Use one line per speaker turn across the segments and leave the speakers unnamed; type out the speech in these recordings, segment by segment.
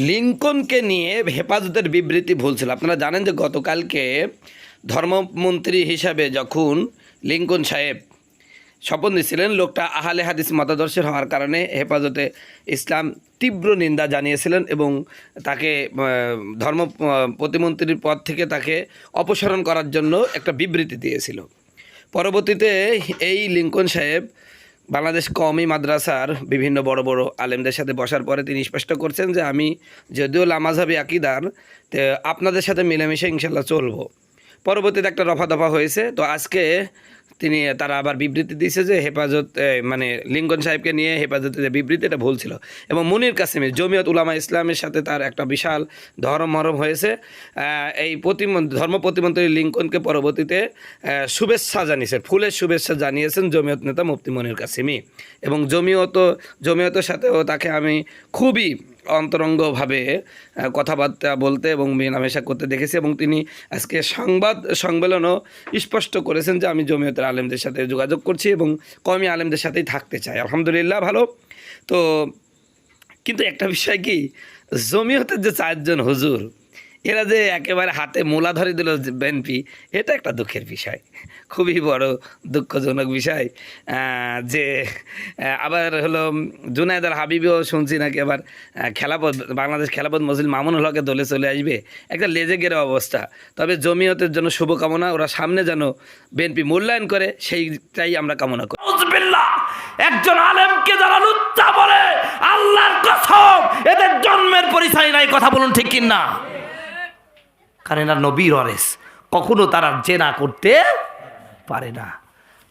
লিঙ্কনকে নিয়ে হেফাজতের বিবৃতি ভুল ছিল। আপনারা জানেন যে গতকালকে ধর্মমন্ত্রী হিসাবে যখন লিঙ্কন সাহেব শপথ নিয়েছিলেন, লোকটা আহলে হাদিস মতাদর্শের হওয়ার কারণে হেফাজতে ইসলাম তীব্র নিন্দা জানিয়েছিলেন এবং তাকে ধর্ম প্রতিমন্ত্রীর পদ থেকে তাকে অপসারণ করার জন্য একটা বিবৃতি দিয়েছিল। পরবর্তীতে এই লিঙ্কন সাহেব বাংলাদেশ কওমি মাদ্রাসার বিভিন্ন বড় বড় আলেমদের সাথে বসার পরে তিনি স্পষ্ট করছেন যে আমি যদিও লামাযহাবী আকীদার, তো আপনাদের সাথে মিলেমিশে ইনশাল্লাহ চলবো। পরবর্তীতে একটা রফা দফা হয়েছে। তো আজকে তারা আবার বিবৃতি দিয়েছে যে হেফাজত মানে লিঙ্কন সাহেবকে নিয়ে হেফাজতের যে বিবৃতি এটা ভুল ছিল। এবং মুনির কাসেমি জমিয়ত উলামা ইসলামের সাথে তার একটা বিশাল ধর্মমরম হয়েছে। এই ধর্ম প্রতিমন্ত্রী লিঙ্কনকে পরবর্তীতে শুভেচ্ছা জানিয়েছেন, ফুলের শুভেচ্ছা জানিয়েছেন জমিয়ত নেতা মুফতি মুনির কাসেমি। এবং জমিয়তের সাথেও তাকে আমি খুবই অন্তরঙ্গভাবে কথাবার্তা বলতে এবং মেলামেশা করতে দেখেছি। এবং তিনি আজকে সংবাদ সম্মেলনও স্পষ্ট করেছেন যে আমি জমিয়তের আলেমদের সাথে যোগাযোগ করছি এবং কওমি আলেমদের সাথেই থাকতে চাই। আলহামদুলিল্লাহ, ভালো। তো কিন্তু একটা বিষয় কি, জমিয়তের যে 4 জন হুজুর এরা যে একেবারে হাতে মোলা ধরে দিল বিএনপি, এটা একটা দুঃখের বিষয়, খুবই বড় দুঃখজনক বিষয়। যে আবার হলো জুনায়েদ আল হাবিবও শুনছি নাকি আবার বাংলাদেশ খেলাপথ মজলিস মামুনুল হকের দলে চলে আসবে, একটা লেজে গেরে অবস্থা। তবে জমিয়তের জন্য শুভকামনা, ওরা সামনে যেন বিএনপি মূল্যায়ন করে সেইটাই আমরা কামনা করি।
একজন আলেমকে যারা লুচ্চা বলে, আল্লাহর কসম এদের জন্মের পরিচয় নাই। কথা বলুন ঠিক কিনা? কারণ এরা নবীর ওয়ারিস, কখনো তারা জেনা করতে পারে না।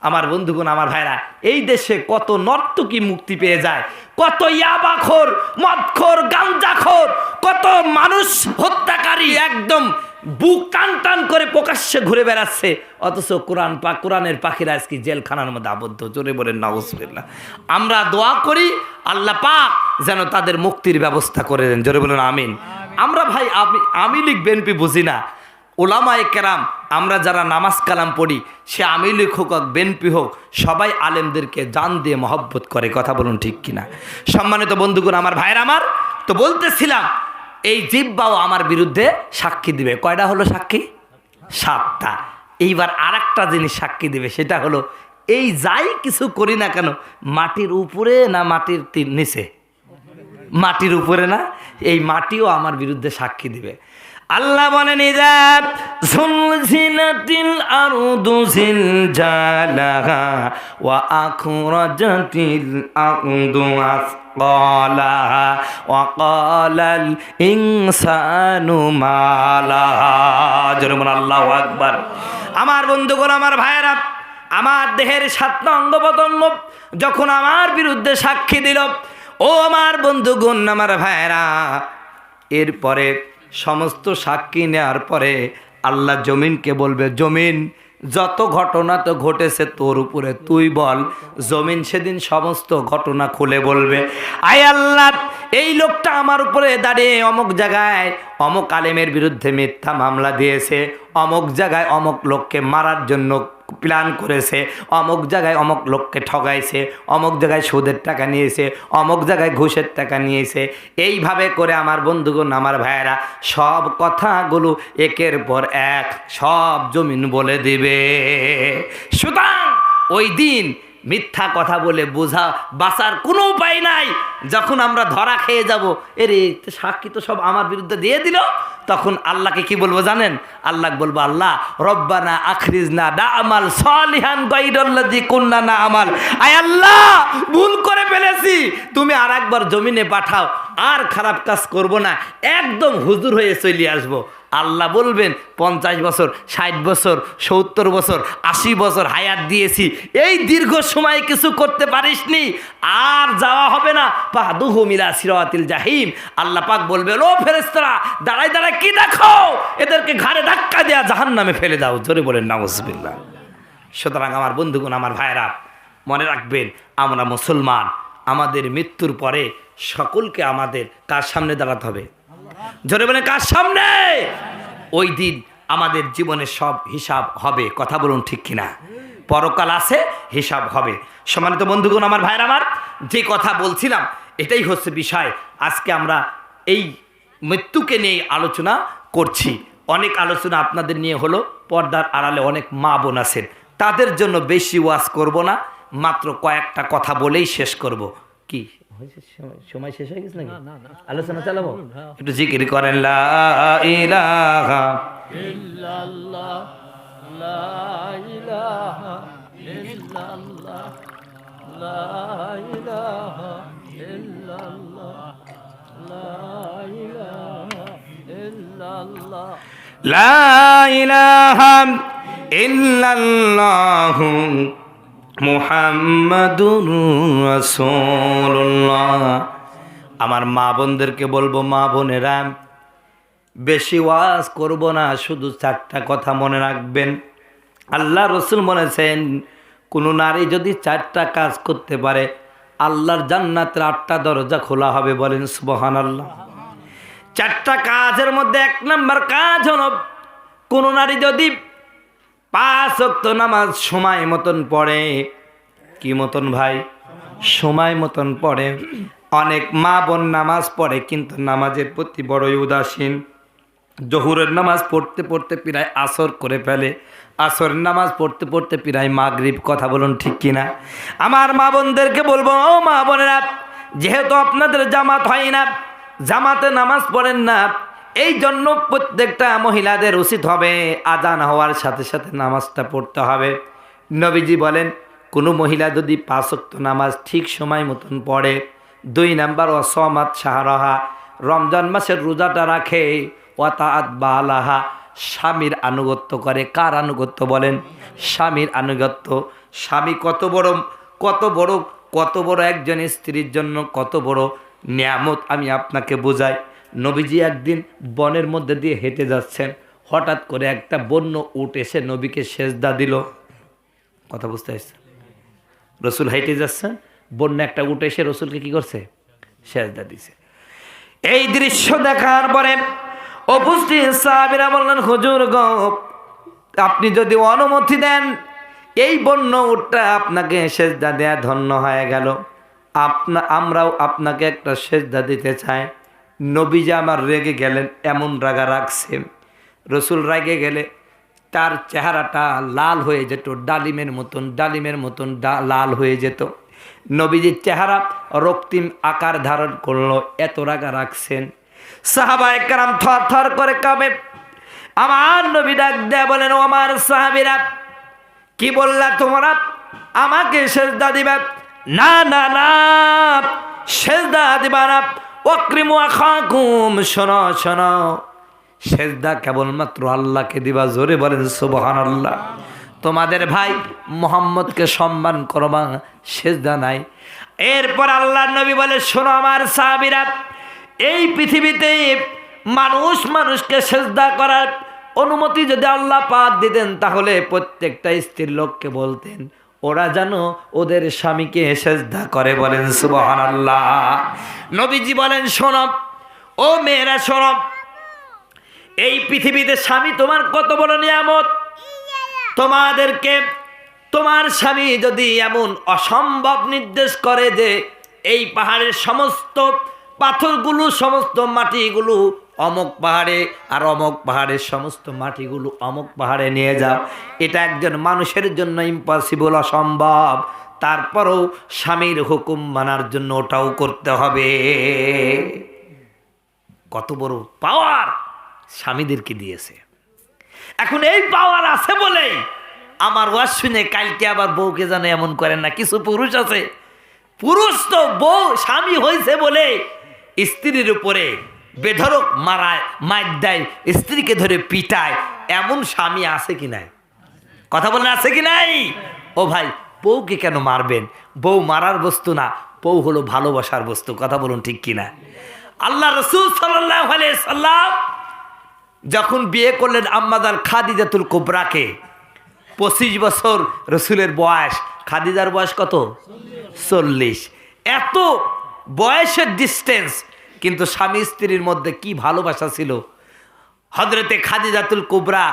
আমার বন্ধুগণ, আমার ভাইরা, এই দেশে কত নর্তকী মুক্তি পেয়ে যায়, কত ইয়াবাখোর, মদখোর, গাঞ্জাখোর, কত মানুষ হত্যাকারী একদম বুক টান টান করে প্রকাশ্যে ঘুরে বেড়াচ্ছে, অথচ কোরআনের পাখিরা আজকে জেলখানার মধ্যে আবদ্ধ। জোরে বলেন নাউজুবিল্লাহ। আমরা দোয়া করি আল্লাহ পাক যেন তাদের মুক্তির ব্যবস্থা করে দেন। জোরে বলেন আমিন। আমরা ভাই আমি লীগ বিএনপি বুঝি না, ওলামায়ে কেরাম আমরা যারা নামাজ কালাম পড়ি, সে আওয়ামী লীগ হোক বিএনপি হোক, সবাই আলেমদেরকে জান দিয়ে মহব্বত করে। কথা বলুন ঠিক কিনা? সম্মানিত বন্ধুগণ, আমার ভাইয়ের আমার, তো বলতেছিলাম এই জিহ্বাও আমার বিরুদ্ধে সাক্ষী দিবে। কয়টা হলো সাক্ষী? 7টা। এইবার আর একটা জিনিস সাক্ষী দিবে, সেটা হলো এই যাই কিছু করি না কেন, মাটির উপরে না মাটির নিচে? মাটির উপরে না? এই মাটিও আমার বিরুদ্ধে সাক্ষী দিবে। আল্লাহ বলেন ইযাত সুলজিলাতিল আরদু জিলজালাহা ওয়া আখরাজাতিল আরদু আসকালাহা ওয়া ক্বালাল ইনসানু মা লাহা। জোরে বলুন আল্লাহু আকবার। আমার বন্ধুগণ, আমার ভাইয়েরা, আমার দেহের 7টা অঙ্গ প্রত্যঙ্গ যখন আমার বিরুদ্ধে সাক্ষী দিল, ও আমার বন্ধুগণ, আমার ভাইয়েরা, এরপরে সমস্ত সাক্ষী নেওয়ার পরে আল্লাহ জমিনকে বলবে, জমিন যত ঘটনা তো ঘটেছে তোর উপরে, তুই বল। জমিন সেদিন সমস্ত ঘটনা খুলে বলবে, আয় আল্লাহ, এই লোকটা আমার উপরে দাঁড়িয়ে অমুক জায়গায় অমুক আলেমের বিরুদ্ধে মিথ্যা মামলা দিয়েছে, অমুক জায়গায় অমুক লোককে মারার জন্য প্ল্যান করেছে, অমুক জায়গায় অমুক লোককে ঠগাইছে, অমুক জায়গায় সুদের টাকা নিয়েছে, অমুক জায়গায় ঘুষের টাকা নিয়েছে। এইভাবে করে আমার বন্ধুগণ, আমার ভাইয়েরা, সব কথাগুলো একের পর এক সব জমিন বলে দিবে। সুতরাং ওই দিন মিথ্যা কথা বলে বাঁচার কোনো উপায় নাই। যখন আমরা ধরা খেয়ে যাব, এরে সাক্ষী তো সব আমার বিরুদ্ধে দিয়ে দিল, তখন আল্লাহকে কি বলবো জানেন? আল্লাহ বলবো, আল্লাহ রব্বানা আখরিজনা না'মাল সালিহান গায়রাল্লাযী কুননা না'মাল। আয় আল্লাহ, ভুল করে ফেলেছি, তুমি আরেকবার জমিনে পাঠাও, আর খারাপ কাজ করব না, একদম হুজুর হয়ে চলে আসবো। আল্লাহ বলবেন, 50 বছর, 60 বছর, 70 বছর, 80 বছর হায়াত দিয়েছি, এই দীর্ঘ সময় কিছু করতে পারিসনি, আর যাওয়া হবে না ফাহদুহু ইলা সিরাতিল জাহিম। আল্লাহ পাক বলবেন, ও ফেরেশতারা, দাঁড়ায় দাঁড়ায় কি দেখো, এদেরকে ঘাড়ে ধাক্কা দেয়া জাহান্নামে ফেলে দাও। জোরে বলেন নাউজুবিল্লাহ। সুতরাং আমার বন্ধুগণ, আমার ভাইরা, মনে রাখবেন, আমরা মুসলমান, আমাদের মৃত্যুর পরে সকলকে আমাদের কার সামনে দাঁড়াতে হবে? জোরে বলেন কার সামনে? ওই দিন আমাদের জীবনের সব হিসাব হবে। কথা বলুন ঠিক কিনা? পরকাল আছে, হিসাব হবে। সম্মানিত বন্ধুগণ, আমার ভাইরা আমার, যে কথা বলছিলাম এটাই হচ্ছে বিষয়। আজকে আমরা এই মৃত্যুকে নিয়ে আলোচনা করছি। অনেক আলোচনা আপনাদের নিয়ে হলো, পর্দার আড়ালে অনেক মা বোন আছেন, তাদের জন্য বেশি ওয়াজ করব না, মাত্র কয়েকটা কথা বলেই শেষ করব। কি সময় শেষ হয়ে গেছে নাকি? আলোচনা চালাবো, একটু জিকির করেন লা ইলাহা
ইল্লাল্লাহ লা ইলাহা ইল্লাল্লাহ লা ইলাহা ইল্লাল্লাহ লা ইলাহা ইল্লাল্লাহ
লা ইলাহা ইল্লাল্লাহু মুহাম্মাদুর রাসূলুল্লাহ। আমার মা বোনদেরকে বলবো, মা বোনেরা বেশি ওয়াজ করব না, শুধু 4টা কথা মনে রাখবেন। আল্লাহ রসুল বলেছেন, কোনো নারী যদি 4টা কাজ করতে পারে আল্লাহর জান্নাতের 8টা দরজা খোলা হবে। বলেন সুবহানাল্লাহ। 4টা কাজের মধ্যে 1 নম্বর কাজ হলো, কোনো নারী যদি 5 ওয়াক্ত নামাজ সময় মতন পড়ে। কি মতন ভাই? সময় মতন পড়ে। অনেক মা বোন নামাজ পড়ে কিন্তু নামাজের প্রতি বড়ই উদাসীন। জোহরের নামাজ পড়তে পড়তে প্রায় আসর করে ফেলে, আসরের নামাজ পড়তে পড়তে প্রায় মাগরিব। কথা বলুন ঠিক কিনা? আমার মা বোনদেরকে বলবো, ও মা বোনেরা, যেহেতু আপনাদের জামাত হয় না, জামাতে নামাজ পড়েন না, এই জন্য প্রত্যেকটা মহিলাদের উচিত হবে আজান হওয়ার সাথে সাথে নামাজটা পড়তে হবে। নবীজি বলেন, কোনো মহিলা যদি 5 ওয়াক্ত নামাজ ঠিক সময় মতন পড়ে, 2 নাম্বার ওয়াসামাত শাহরাহা, রমজান মাসের রোজাটা রাখে, ওয়াতাআত বালাহা, স্বামীর আনুগত্য করে। কার আনুগত্য বলেন? স্বামীর আনুগত্য। স্বামী কত বড় একজন স্ত্রীর জন্য কত বড় নিয়ামত আমি আপনাকে বোঝাই। নবীজি একদিন বনের মধ্যে দিয়ে হেঁটে যাচ্ছেন, হঠাৎ করে একটা বন্য উট এসে নবীকে সেজদা দিল। কথা বুঝতে পারছেন? রসুল হেঁটে যাচ্ছেন, বন্য একটা উট এসে রসুলকে কি করছে? সেজদা দিছে। এই দৃশ্য দেখার পরে উপস্থিত সাহাবীরা বললেন, হুজুর গো, আপনি যদি অনুমতি দেন এই বন্য উটটা আপনাকে সেজদা দেয়া ধন্য হয়ে গেল, আমরাও আপনাকে একটা সেজদা দিতে চাই। নবীজি আমার রেগে গেলেন, এমন রাগা রাখছে। রসুল রেগে গেলে তার চেহারাটা লাল হয়ে যেত, ডালিমের মতন লাল হয়ে যেত। নবীজির চেহারা রক্তিম আকার ধারণ করলো, এত রাগা রাখছেন। সাহাবায়ে কেরাম থর থর করে কাঁপে। আমার নবী ডাক দেয়া বলেন, ও আমার সাহাবীরা, কি বললা তোমরা? আমাকে সেজদা দিবা? না না না, সেজদা দিবা না। ওয়াকরিমু আখাকুম, শোনো শোনো, সেজদা কেবলমাত্র আল্লাহকে দিবা। জোরে বলেন সুবহানাল্লাহ। তোমাদের ভাই মুহাম্মদকে সম্মান করবা, সেজদা নাই। এরপর আল্লাহর নবী বলে, শোনো আমার সাহাবীরা, এই পৃথিবীতে মানুষকে সেজদা করার অনুমতি যদি আল্লাহ পাক দিতেন, তাহলে প্রত্যেকটা স্ত্রীর লোককে বলতেন ওরা যেন ওদের স্বামীকে সেজদা করে। বলেন সুবহানাল্লাহ। নবীজি বলেন, শোনো ও মেয়েরা, শোনো, এই পৃথিবীতে স্বামী তোমার কত বড় নিয়ামত। তোমাদেরকে তোমার স্বামী যদি এমন অসম্ভব নির্দেশ করে যে এই পাহাড়ের সমস্ত পাথরগুলো, সমস্ত মাটিগুলো অমুক পাহাড়ে, আর অমুক পাহাড়ের সমস্ত মাটিগুলো অমুক পাহাড়ে নিয়ে যাও, এটা একজন মানুষের জন্য ইম্পসিবল, অসম্ভব। তারপরও স্বামীর হুকুম মানার জন্য ওটাও করতে হবে। কত বড় পাওয়ার স্বামীদেরকে দিয়েছে। এখন এই পাওয়ার আছে বলে আমার ওয়াজ শুনে কালকে আবার বউকে জানে এমন করেন না। কিছু পুরুষ আছে, পুরুষ তো বউ স্বামী হয়েছে বলে স্ত্রীর উপরে বেধরক মারায়, মার দেয়, স্ত্রীকে ধরে পিটায়, এমন স্বামী আছে কি নাই? কথা বলেন, আছে কি নাই? ও ভাই, বউকে কেন মারবেন? বউ মারার বস্তু না, বউ হলো ভালোবাসার বস্তু। কথা বলুন ঠিক কিনা? আল্লাহ রাসূল সাল্লাল্লাহু আলাইহি সাল্লাম যখন বিয়ে করলেন আম্মাজান খাদিজাতুল কুবরাকে, 25 বছর রসুলের বয়স। খাদিজার বয়স কত? 40। এত বয়সের ডিস্টেন্স, কিন্তু স্বামী স্ত্রীর মধ্যে কি ভালোবাসা ছিল। হযরতে খাদিজাতুল কুবরা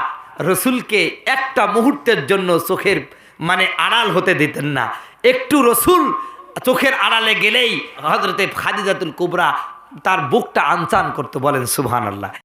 রসুলকে একটা মুহূর্তের জন্য চোখের আড়াল হতে দিতেন না। একটু রসুল চোখের আড়ালে গেলেই হযরতে খাদিজাতুল কুবরা তার বুকটা আনচান করতো, বলেন সুবহানাল্লাহ।